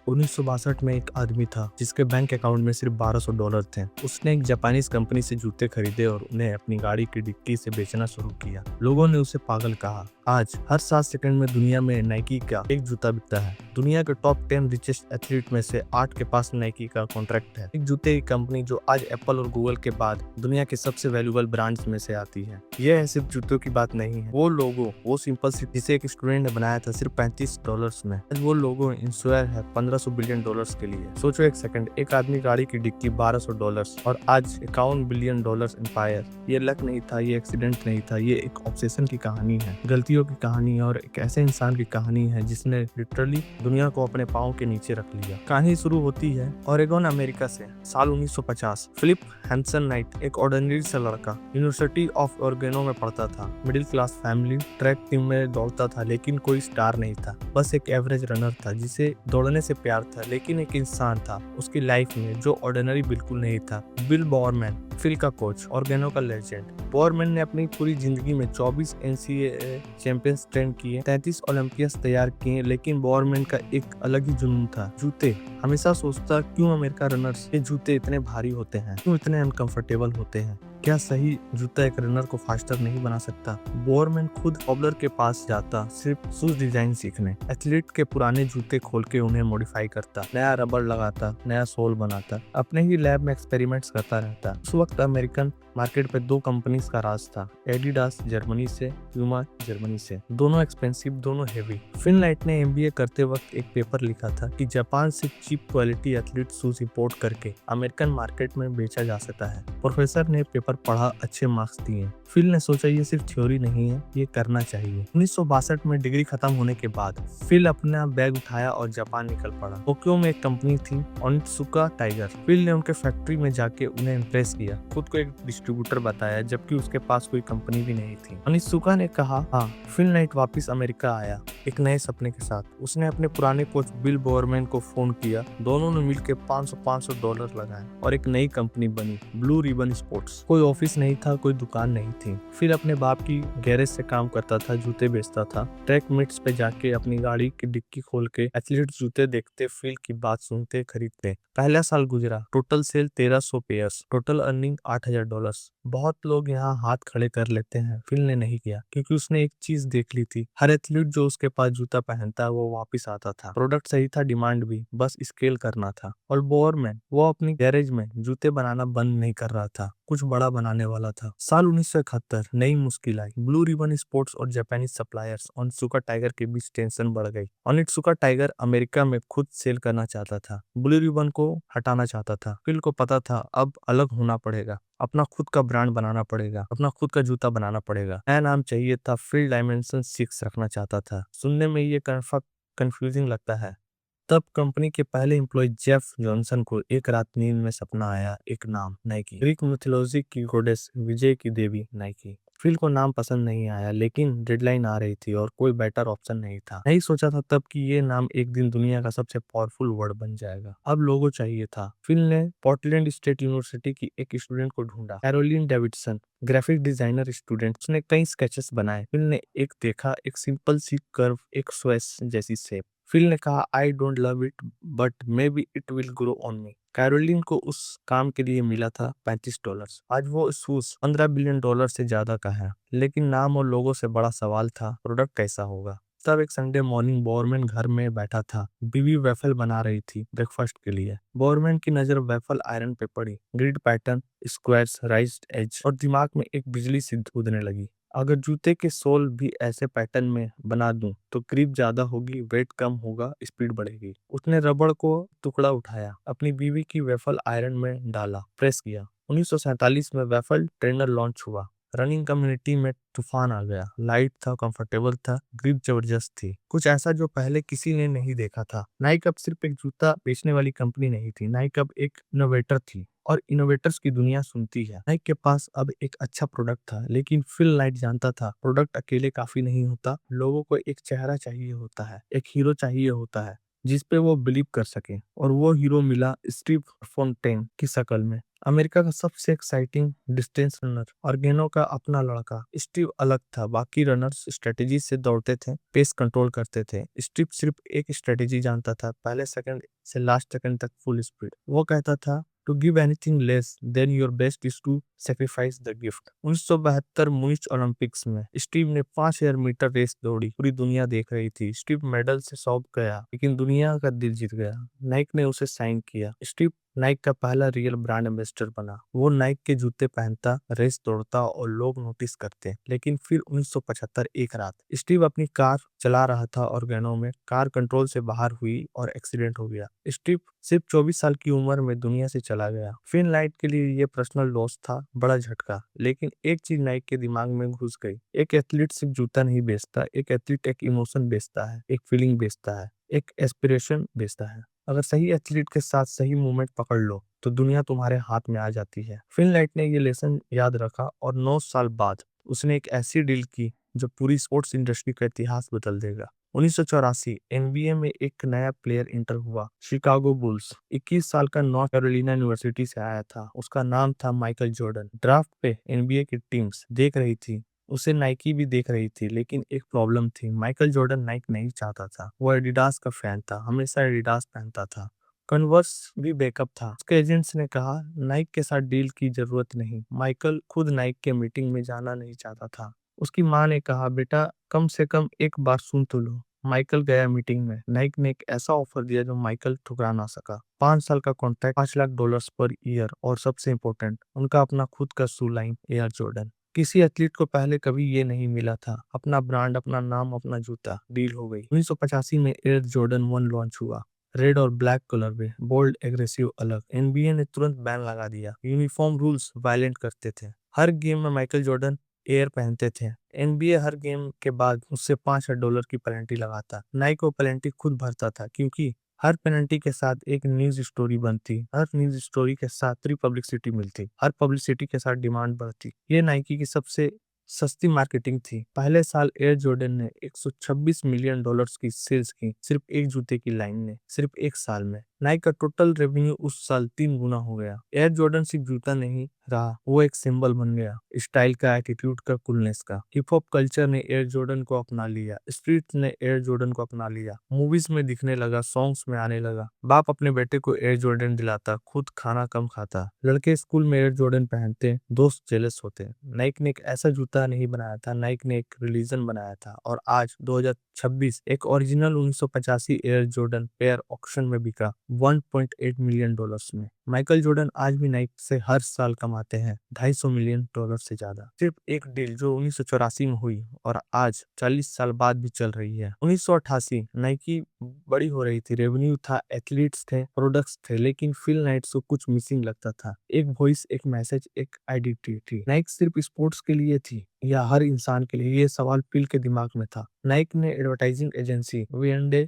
1962 में एक आदमी था जिसके बैंक अकाउंट में सिर्फ $1200 थे। उसने एक जापानीज कंपनी से जूते खरीदे और उन्हें अपनी गाड़ी की डिक्की से बेचना शुरू किया। लोगों ने उसे पागल कहा। आज हर 7 सेकंड में दुनिया में नाइकी का एक जूता बिकता है। दुनिया के टॉप 10 रिचेस्ट एथलीट में से 8 के पास नाइकी का कॉन्ट्रैक्ट है। एक जूते की कंपनी जो आज एप्पल और गूगल के बाद दुनिया के सबसे वैल्यूएबल ब्रांड्स में से आती है। यह सिर्फ जूतों की बात नहीं है। वो लोगो, वो सिंपल सी जिसे एक स्टूडेंट ने बनाया था सिर्फ $35 में, आज वो लोगो इंश्योर है $1500 बिलियन के लिए। सोचो एक सेकंड, एक आदमी गाड़ी की डिक्की $1200 और आज $51 बिलियन एम्पायर। ये लक नहीं था, ये एक्सीडेंट नहीं था, ये एक ऑब्सेशन की कहानी है, गलतियों की कहानी है और एक ऐसे इंसान की कहानी है जिसने लिटरली दुनिया को अपने पाँव के नीचे रख लिया। कहानी शुरू होती है ओरेगोन अमेरिका से। साल 1950। फिलिप हैंसन नाइट एक ऑर्डिनरी सा लड़का, यूनिवर्सिटी ऑफ ओरेगोन में पढ़ता था। Middle class family, track team में दौड़ता था लेकिन कोई स्टार नहीं था, बस एक एवरेज रनर था जिसे दौड़ने से प्यार था। लेकिन एक इंसान था उसकी लाइफ में जो ऑर्डिनरी बिल्कुल नहीं था। बिल बोरमैन, फिल का कोच, ओरेगोन का लेजेंड। बोरमैन ने अपनी पूरी जिंदगी में 24 NCAA चैंपियंस ट्रेन किए, 33 ओलंपियंस तैयार किए, लेकिन बोरमैन का एक अलग ही जुनून था, जूते। हमेशा सोचता क्यों अमेरिका रनर्स के जूते इतने भारी होते हैं, क्यों इतने अनकंफर्टेबल होते हैं, क्या सही जूता एक रनर को फास्टर नहीं बना सकता। बोरमैन खुद कॉबलर के पास जाता सिर्फ शूज डिजाइन सीखने, एथलीट के पुराने जूते खोल के उन्हें मॉडिफाई करता, नया रबर लगाता, नया सोल बनाता, अपने ही लैब में एक्सपेरिमेंट्स करता रहता। उस वक्त अमेरिकन मार्केट पे 2 कंपनीज का राज था, एडिडास जर्मनी से, प्यूमा जर्मनी से। दोनों एक्सपेंसिव, दोनों हेवी। फिल नाइट ने MBA करते वक्त एक पेपर लिखा था कि जापान से cheap quality athlete shoes import करके अमेरिकन मार्केट में बेचा जा सकता है। प्रोफेसर ने पेपर पढ़ा, अच्छे मार्क्स दिए। फिल ने सोचा ये सिर्फ थ्योरी नहीं है, ये करना चाहिए। 1962 में डिग्री खत्म होने के बाद फिल अपना बैग उठाया और जापान निकल पड़ा। टोक्यो में एक कंपनी थी, ओनित्सुका टाइगर। फिल ने उनके फैक्ट्री में जाके उन्हें इम्प्रेस किया, खुद को एक डिस्ट्रीब्यूटर बताया जबकि उसके पास कोई कंपनी भी नहीं थी। ओनित्सुका ने कहा हाँ। फिल नाइट वापस अमेरिका आया एक नए सपने के साथ। उसने अपने पुराने कोच बिल बोरमैन को फोन किया, दोनों ने मिलकर $500 लगाए और एक नई कंपनी बनी, ब्लू रिबन स्पोर्ट्स। कोई ऑफिस नहीं था, कोई दुकान नहीं थी। फिर अपने बाप की गैरेज से काम करता था, जूते बेचता था। ट्रैक मीट्स पे जाके अपनी गाड़ी की डिक्की खोल के एथलीट जूते देखते, फिल की बात सुनते, खरीदते। पहला साल गुजरा, total sale 1300 pairs, total earning $8000। बहुत लोग यहाँ हाथ खड़े कर लेते हैं, फिल ने नहीं किया क्योंकि उसने एक चीज देख ली थी, हर एथलीट जो उसके पास जूता पहनता है वो वापस आता था। प्रोडक्ट सही था, डिमांड भी, बस स्केल करना था। और बोरमैन वो अपनी गैरेज में जूते बनाना बंद नहीं कर रहा था, कुछ बड़ा बनाने वाला था। साल 1971, नई मुश्किल आई। ब्लू रिबन स्पोर्ट्स और जापानीज सप्लायर्स ओनित्सुका टाइगर के बीच टेंशन बढ़ गई। ओनित्सुका टाइगर अमेरिका में खुद सेल करना चाहता था, ब्लू रिबन को हटाना चाहता था। फिल को पता था अब अलग होना पड़ेगा, अपना खुद का ब्रांड बनाना पड़ेगा, अपना खुद का जूता बनाना पड़ेगा। नया नाम चाहिए था, फिल डायमेंशन 6 रखना चाहता था। सुनने में ये कंफ्यूजिंग लगता है। तब कंपनी के पहले एम्प्लॉय जेफ जॉनसन को एक रात नींद में सपना आया, एक नाम, नाइकी। ग्रीक मिथोलॉजी की गॉडेस, विजय की देवी, नाइकी। फिल को नाम पसंद नहीं आया लेकिन डेडलाइन आ रही थी और कोई बेटर ऑप्शन नहीं था। नहीं सोचा था तब कि ये नाम एक दिन दुनिया का सबसे पावरफुल वर्ड बन जाएगा। अब लोगो चाहिए था। फिल ने पोर्टलैंड स्टेट यूनिवर्सिटी की एक स्टूडेंट को ढूंढा, Caroline Davidson, graphic designer student. उसने कई स्केचेस बनाए। फिल ने एक देखा, एक सिंपल सी कर्व, एक स्वेस जैसी शेप। फिल ने कहा I don't love it but maybe it will grow on me. Caroline को उस काम के लिए मिला था $35। आज वो शूज $15 बिलियन से ज्यादा का है। लेकिन नाम और लोगों से बड़ा सवाल था, प्रोडक्ट कैसा होगा। तब एक संडे मॉर्निंग बोरमैन घर में बैठा था, बीवी वेफल बना रही थी ब्रेकफास्ट के लिए। बोरमैन की नजर वेफल आयरन पे पड़ी, grid pattern, squares, raised edge, और दिमाग में एक बिजली सी कूदने लगी। अगर जूते के सोल भी ऐसे पैटर्न में बना दूं तो ग्रिप ज्यादा होगी, वेट कम होगा, स्पीड बढ़ेगी। उसने रबड़ को टुकड़ा उठाया, अपनी बीवी की वेफल आयरन में डाला, प्रेस किया। 1947 में वेफल ट्रेनर लॉन्च हुआ। रनिंग कम्युनिटी में तूफान आ गया। लाइट था, कंफर्टेबल था, ग्रिप जबरदस्त थी, कुछ ऐसा जो पहले किसी ने नहीं देखा था। नाइक अब सिर्फ एक जूता बेचने वाली कंपनी नहीं थी, नाइक अब एक इनोवेटर थी और इनोवेटर्स की दुनिया सुनती है। नाइक के पास अब एक अच्छा प्रोडक्ट था, लेकिन फिल नाइट जानता था प्रोडक्ट अकेले काफी नहीं होता, लोगों को एक चेहरा चाहिए होता है, एक हीरो चाहिए होता है जिस पे वो बिलीव कर सके। और वो हीरो मिला स्टीव फोन्टेन की शक्ल में। अमेरिका का सबसे एक्साइटिंग डिस्टेंस रनर ऑर्गेनो का अपना लड़का स्टीव अलग था। बाकी रनर्स स्ट्रेटेजी से दौड़ते थे, पेस कंट्रोल करते थे। स्टीव सिर्फ एक स्ट्रेटेजी जानता था, पहले सेकंड से लास्ट सेकंड तक फुल स्पीड। वो कहता था, to give anything less than your best is to sacrifice the gift. 1972 Munich Olympics में स्टीव ने 5000 मीटर रेस दौड़ी। पूरी दुनिया देख रही थी। स्टीव मेडल से सौंप गया, लेकिन दुनिया का दिल जीत गया। नाइक ने उसे साइन किया। स्टीव नाइक का पहला रियल ब्रांड एम्बेसडर बना। वो नाइक के जूते पहनता, रेस दौड़ता और लोग नोटिस करते। लेकिन फिर 1975 एक रात स्टीव अपनी कार चला रहा था और गैनो में कार कंट्रोल से बाहर हुई और एक्सीडेंट हो गया। स्टीव सिर्फ 24 साल की उम्र में दुनिया से चला गया। फिन लाइट के लिए ये पर्सनल लॉस था, बड़ा झटका। लेकिन एक चीज नाइक के दिमाग में घुस गई, एक एथलीट सिर्फ जूता नहीं बेचता, एक एथलीट एक इमोशन बेचता है, एक फीलिंग बेचता है, एक एस्पिरेशन बेचता है। अगर सही एथलीट के साथ सही मूवमेंट पकड़ लो तो दुनिया तुम्हारे हाथ में आ जाती है। फिनलाइट ने ये लेसन याद रखा और 9 साल बाद उसने एक ऐसी डील की जो पूरी स्पोर्ट्स इंडस्ट्री का इतिहास बदल देगा। 1984 एनबीए में एक नया प्लेयर इंटर हुआ, शिकागो बुल्स। 21 साल का नॉर्थ कैरोलिना यूनिवर्सिटी से आया था। उसका नाम था माइकल जॉर्डन। ड्राफ्ट पे एनबीए की टीम्स देख रही थी, उसे नाइकी भी देख रही थी। लेकिन एक प्रॉब्लम थी, माइकल जॉर्डन नाइक नहीं चाहता था। वो एडिडास का फैन था, हमेशा एडिडास पहनता था। कन्वर्स भी बैकअप था। उसके एजेंट्स ने कहा, नाइक के साथ डील की जरूरत नहीं। माइकल खुद नाइक के मीटिंग में जाना नहीं चाहता था। उसकी माँ ने कहा, बेटा कम से कम एक बार सुन तो लो। माइकल गया मीटिंग में। नाइक ने एक ऐसा ऑफर दिया जो माइकल ठुकरा ना सका। 5 साल का कॉन्ट्रैक्ट, $5 लाख पर ईयर, और सबसे इम्पोर्टेंट उनका अपना खुद का शू लाइन एयर जॉर्डन। किसी एथलीट को पहले कभी ये नहीं मिला था, अपना ब्रांड, अपना नाम, अपना जूता। डील हो गई। 1985 में एयर जॉर्डन 1 लॉन्च हुआ, रेड और ब्लैक कलर में, बोल्ड, एग्रेसिव, अलग। एनबीए ने तुरंत बैन लगा दिया। यूनिफॉर्म रूल्स वायलेंट करते थे। हर गेम में माइकल जॉर्डन एयर पहनते थे। एनबीए हर गेम के बाद उससे $5,000 की पेनल्टी लगाता। नाइक वो पेनल्टी खुद भरता था, क्योंकि हर पेनल्टी के साथ एक न्यूज स्टोरी बनती, हर न्यूज स्टोरी के साथ फ्री पब्लिसिटी मिलती, हर पब्लिसिटी के साथ डिमांड बढ़ती। ये नाइकी की सबसे सस्ती मार्केटिंग थी। पहले साल एयर जॉर्डन ने $126 मिलियन की सेल्स की, सिर्फ एक जूते की लाइन ने, सिर्फ एक साल में। नाइक का टोटल रेवेन्यू उस साल 3 गुना हो गया। एयर जॉर्डन सिर्फ जूता नहीं रहा, वो एक सिंबल बन गया, स्टाइल का, एटीट्यूड का, कूलनेस का। हिप हॉप कल्चर ने एयर जॉर्डन को अपना लिया, स्ट्रीट ने एयर जॉर्डन को अपना लिया, मूवीज में दिखने लगा, सॉन्ग्स में आने लगा। बाप अपने बेटे को एयर जॉर्डन दिलाता, खुद खाना कम खाता। लड़के स्कूल में एयर जॉर्डन पहनते, दोस्त जेलस होते। नाइक ने एक ऐसा जूता नहीं बनाया था, नाइक ने एक रिलीजन बनाया था। और आज 2026 एक original 1985 air Jordan pair auction में बिका $1.8 मिलियन में। माइकल जॉर्डन आज भी नाइक से हर साल कमाते हैं $250 मिलियन से ज्यादा। सिर्फ एक डील जो 1984 में हुई और आज 40 साल बाद भी चल रही है। 1988 नाइकी बड़ी हो रही थी, रेवेन्यू था, एथलीट्स थे, प्रोडक्ट्स थे, लेकिन फिल नाइट्स को कुछ मिसिंग लगता था। एक वॉइस, एक मैसेज, एक आइडेंटिटी। नाइक सिर्फ स्पोर्ट्स के लिए थी या हर इंसान के लिए, ये सवाल फिल के दिमाग में था। नाइक ने एडवर्टाइजिंग एजेंसी वी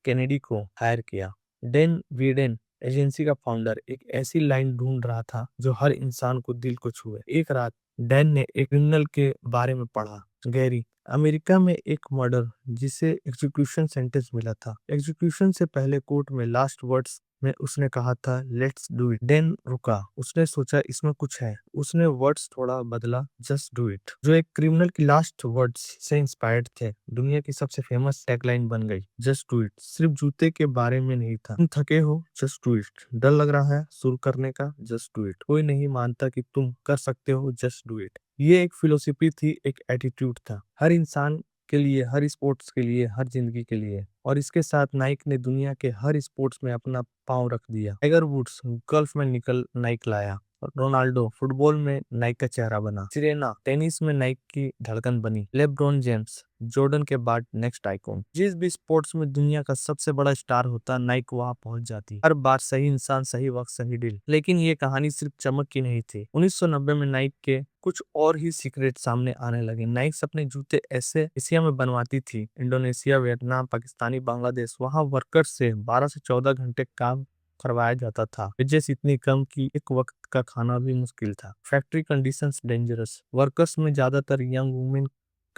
कैनेडी को हायर किया। डेन वीडेन एजेंसी का फाउंडर एक ऐसी लाइन ढूंढ रहा था जो हर इंसान को दिल को छुए। एक रात डैन ने एक क्रिमिनल के बारे में पढ़ा, गैरी, अमेरिका में एक मर्डर जिसे एग्जीक्यूशन सेंटेंस मिला था। एग्जीक्यूशन से पहले कोर्ट में लास्ट वर्ड्स में उसने कहा था, लेट्स डू इट। डैन रुका, उसने सोचा इसमें कुछ है। उसने वर्ड्स थोड़ा बदला, जस्ट डू इट, जो एक क्रिमिनल की लास्ट वर्ड्स से इंस्पायर्ड थे। दुनिया की सबसे फेमस टैगलाइन बन गई, जस्ट डू इट। सिर्फ जूते के बारे में नहीं था। तुम थके हो, जस्ट डू इट। डर लग रहा है शुरू करने का, जस्ट डू इट। कोई नहीं मानता कि तुम कर सकते हो, जस्ट डू इट। ये एक फिलोसफी थी, एक एटीट्यूड था, हर इंसान के लिए, हर स्पोर्ट्स के लिए, हर जिंदगी के लिए। और इसके साथ नाइक ने दुनिया के हर स्पोर्ट्स में अपना पांव रख दिया। टाइगर वुड्स गल्फ में निकल नाइक लाया, रोनाल्डो फुटबॉल में नाइक का चेहरा बना, सिरेना टेनिस में नाइक की धड़कन बनी, लेब्रॉन जेम्स जॉर्डन के बाद नेक्स्ट आइकॉन। जिस भी स्पोर्ट्स में दुनिया का सबसे बड़ा स्टार होता, नाइक वहां पहुंच जाती। हर बार सही इंसान, सही वक्त, सही डील। लेकिन ये कहानी सिर्फ चमक की नहीं थी। 1990 में नाइक के कुछ और ही सीक्रेट सामने आने लगे। नाइक अपने जूते ऐसे एशिया में बनवाती थी, इंडोनेशिया, वियतनाम, पाकिस्तानी, बांग्लादेश। वहां वर्कर्स से 12 से 14 घंटे काम करवाया जाता था। वेजेस इतनी कम कि एक वक्त का खाना भी मुश्किल था। फैक्ट्री कंडीशंस डेंजरस, वर्कर्स में ज्यादातर यंग वुमेन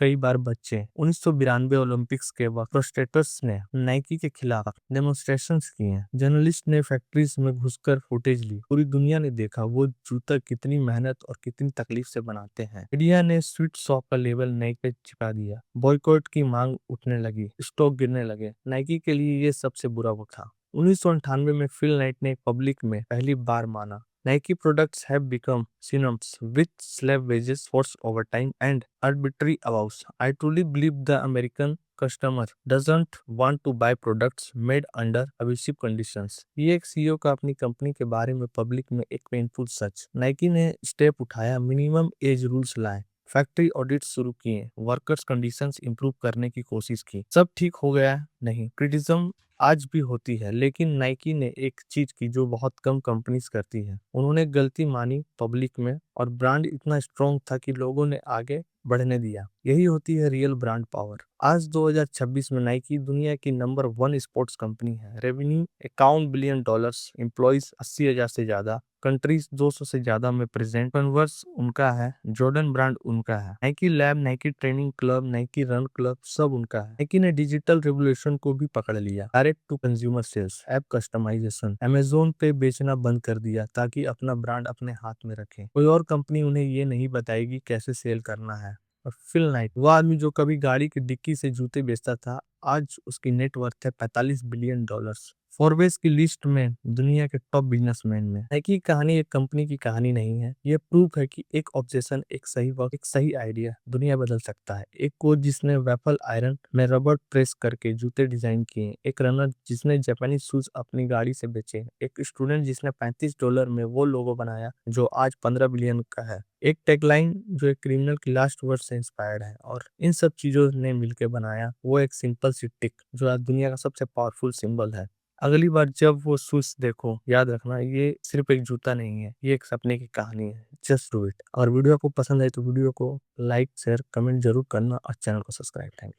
कई बार बच्चे 1992 ओलंपिक्स के वक्त प्रोटेस्टर्स ने नाइकी के खिलाफ डेमोन्स्ट्रेशंस किए। जर्नलिस्ट ने फैक्ट्रीज में घुसकर फुटेज ली। पूरी दुनिया ने देखा वो जूता कितनी मेहनत और कितनी तकलीफ से बनाते हैं। मीडिया ने स्वीट शॉप का लेबल नाइकी पे चिपका दिया। बॉयकॉट की मांग उठने लगी, स्टॉक गिरने लगे। नाइकी के लिए ये सबसे बुरा वक्त था। 1998 में फिल नाइट ने पब्लिक में पहली बार माना, Nike products have become synonyms with slave wages, forced overtime, and arbitrary hours. I truly believe the American customer doesn't want to buy products made under abusive conditions. ये एक CEO का अपनी company के बारे में पब्लिक में एक painful सच। Nike ने स्टेप उठाया, मिनिमम एज रूल्स लाए, फैक्ट्री ऑडिट शुरू किए, वर्कर्स कंडीशंस इंप्रूव करने की कोशिश की। सब ठीक हो गया नहीं, क्रिटिसिज्म आज भी होती है, लेकिन नाइकी ने एक चीज की जो बहुत कम कंपनीज करती है। उन्होंने गलती मानी पब्लिक में, और ब्रांड इतना स्ट्रॉन्ग था कि लोगों ने आगे बढ़ने दिया। यही होती है रियल ब्रांड पावर। आज 2026 में नाइकी दुनिया की नंबर 1 स्पोर्ट्स कंपनी है। रेवेन्यू $51 बिलियन, एम्प्लॉइज 80,000 से ज्यादा, कंट्रीज 200 से ज्यादा में प्रेजेंट। कन्वर्स उनका है, जॉर्डन ब्रांड उनका है, Nike lab, Nike training club, Nike run club सब उनका है। नाइकी ने डिजिटल रेवोल्यूशन को भी पकड़ लिया। Direct to consumer sales, app customisation, Amazon पे बेचना बंद कर दिया ताकि अपना ब्रांड अपने हाथ में रखे। कोई और कंपनी उन्हें ये नहीं बताएगी कैसे सेल करना है। और फिल नाइट, वो आदमी जो कभी गाड़ी की डिक्की से जूते बेचता था, आज उसकी नेटवर्थ है $45 बिलियन। फोर्ब्स की लिस्ट में दुनिया के टॉप बिजनेसमैन में। नाइकी की कहानी एक कंपनी की कहानी नहीं है, ये प्रूफ है कि एक ऑब्सेशन, एक सही वक्त, एक सही आइडिया दुनिया बदल सकता है। एक कोच जिसने वेफल आयरन में रबर प्रेस करके जूते डिजाइन किए, एक रनर जिसने जापानीज शूज अपनी गाड़ी से बेचे, एक स्टूडेंट जिसने $35 में वो लोगो बनाया जो आज 15 बिलियन का है, एक टैगलाइन जो एक क्रिमिनल की लास्ट वर्ड से इंस्पायर्ड है, और इन सब चीजों ने मिलकर बनाया वो एक सिंपल सी टिक जो आज दुनिया का सबसे पावरफुल सिंबल है। अगली बार जब वो शूज देखो, याद रखना ये सिर्फ एक जूता नहीं है, ये एक सपने की कहानी है। Just do it. और वीडियो को पसंद आए तो वीडियो को लाइक, शेयर, कमेंट जरूर करना और चैनल को सब्सक्राइब। Thank you.